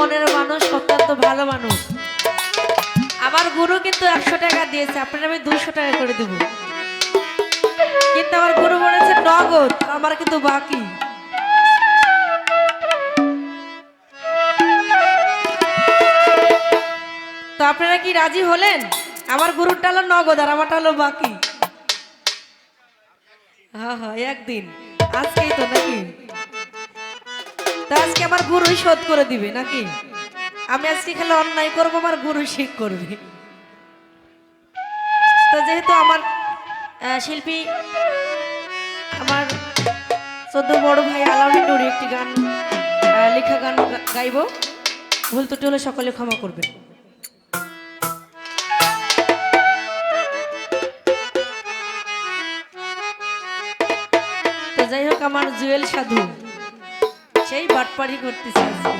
মনের মানুষ, অত্যন্ত ভালো মানুষ। আমার গুরু কিন্তু 100 টাকা দিয়েছে, আপনার আমি 200 টাকা করে দেব। কিন্তু আমার গুরু বলেছে নগদ, আমার কিন্তু বাকি। তো আপনারা কি রাজি হলেন? আমার গুরুটা হলো নগদ আর আমারটা হলো বাকি। হ্যাঁ হ্যাঁ, একদিন আজকেই তো নাকি? তা আজকে আমার গুরুই শোধ করে দিবে নাকি? আমি আজকে খেলে অন্যায় করবো, আমার গুরু শিখ করবে। তো যেহেতু আমার শিল্পী, আমার 14 বড় ভাই আলাউদ্দিন নুরি একটি গান, লেখা গান গাইব। ভুল ত্রুটি হলে সকলে ক্ষমা করবেন। তো যাই হোক, আমার জুয়েল সাধু সেই বাটপাড়ি করতেছে আজকে।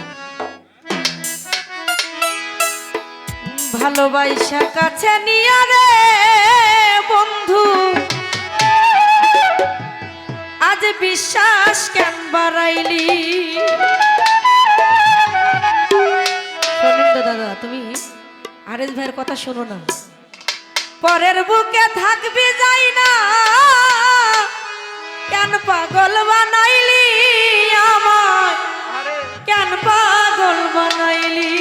ভালোবাসা কাছে নিয়া রে বন্ধু, আজ বিশ্বাস কেন বাড়াইলি? শোনেন দাদা, তুমি আরেস ভাইয়ের কথা শোনো না। পরের বুকে থাকবি যাই না, কেন পাগল বানাইলি আমায়, কেন পাগল বানাইলি?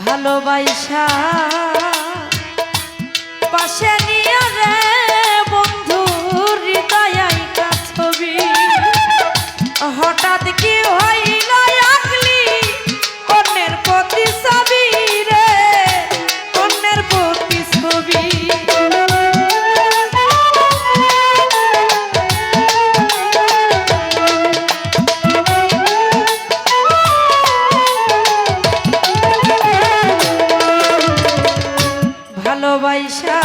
ভালোবাসা পাশে নিয়ে রে বন্ধু, হৃদয় আইকা ছবি হঠাৎ কি হইল আকলি, অন্যের প্রতি ছবি রে, অন্যের প্রতি ছবি। ভালোবাসা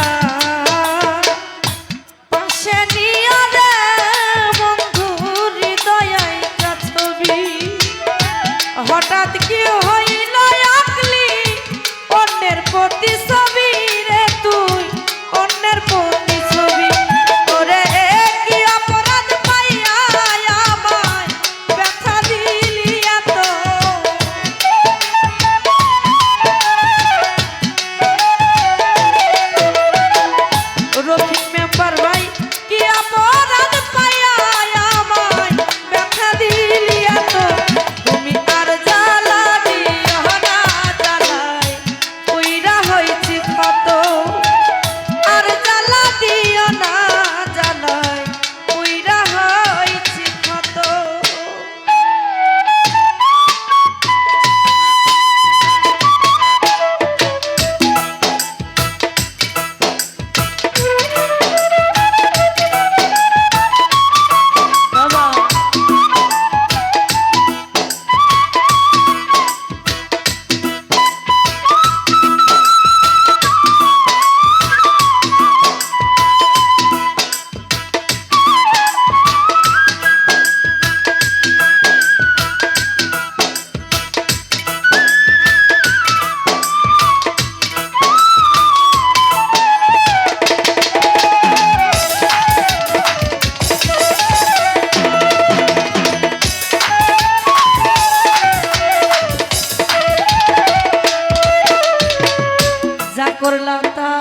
করলা তা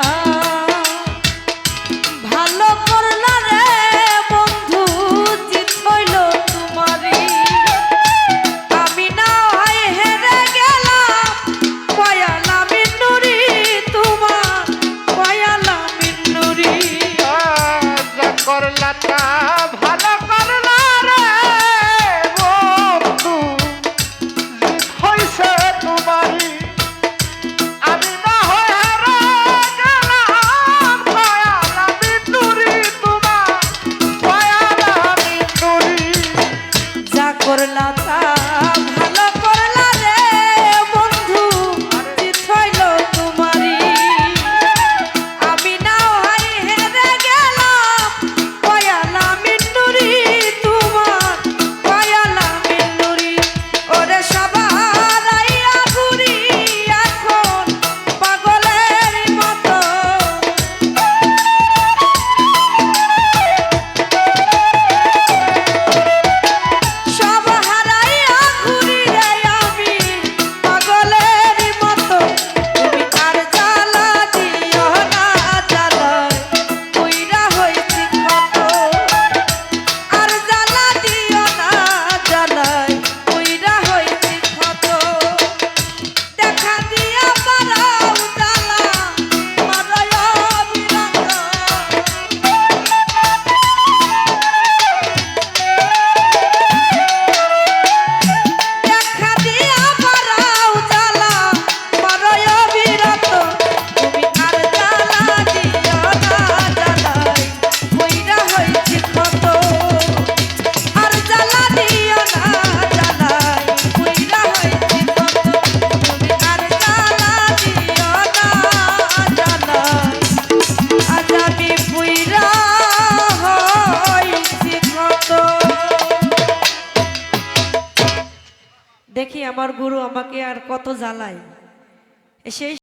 ভালো করলা রে বন্ধু, জিত হইল তোমারই। আমি না হয় হেরে গেলাম, কয়ালা মিন্নুরি তোমার, কয়ালা মিন্নুরি। যা করলা তা ভালো করলা রে বন্ধু, জিত হইছে তোমারই। আমি না হয় হেরে গেলাম, কয়ালা মিন্নুরি তোমার, কয়ালা মিন্নুরি। যা করলা তা ভালো করলা রে বন্ধু, জিত হইল তোমারই। আমি না হয় হেরে গেলাম, কয়ালা মিন্নুরি তোমার, কয়ালা মিন্নুরি। ওরে সবার আইয়া ঘুরি এখন পাগলের মতো, সব হারাইয়া ঘুরি রে আমি পাগলের মতো। তুমি আর জ্বালা দিও না, জ্বালায় কইরা হইছি ক্ষত। আর জ্বালা দিও না, জ্বালায় কইরা হইছি ক্ষত। দেখা দিয়া পারাও জ্বালা মারয় বিরঙ্গ। দেখা দিয়া পারাও জ্বালা মারয় বিরত। তুমি আর জ্বালা দিও না, জ্বালায় কইরা হইছি ক্ষত। আর জ্বালা দিও না, জ্বালায় কইরা হইছি ক্ষত। তুমি আর জ্বালা দিও না, জ্বালায় আজ আমি পুইরা হইছি ক্ষত। দেখি আমার গুরু আমাকে আর কত জ্বালায়। সেই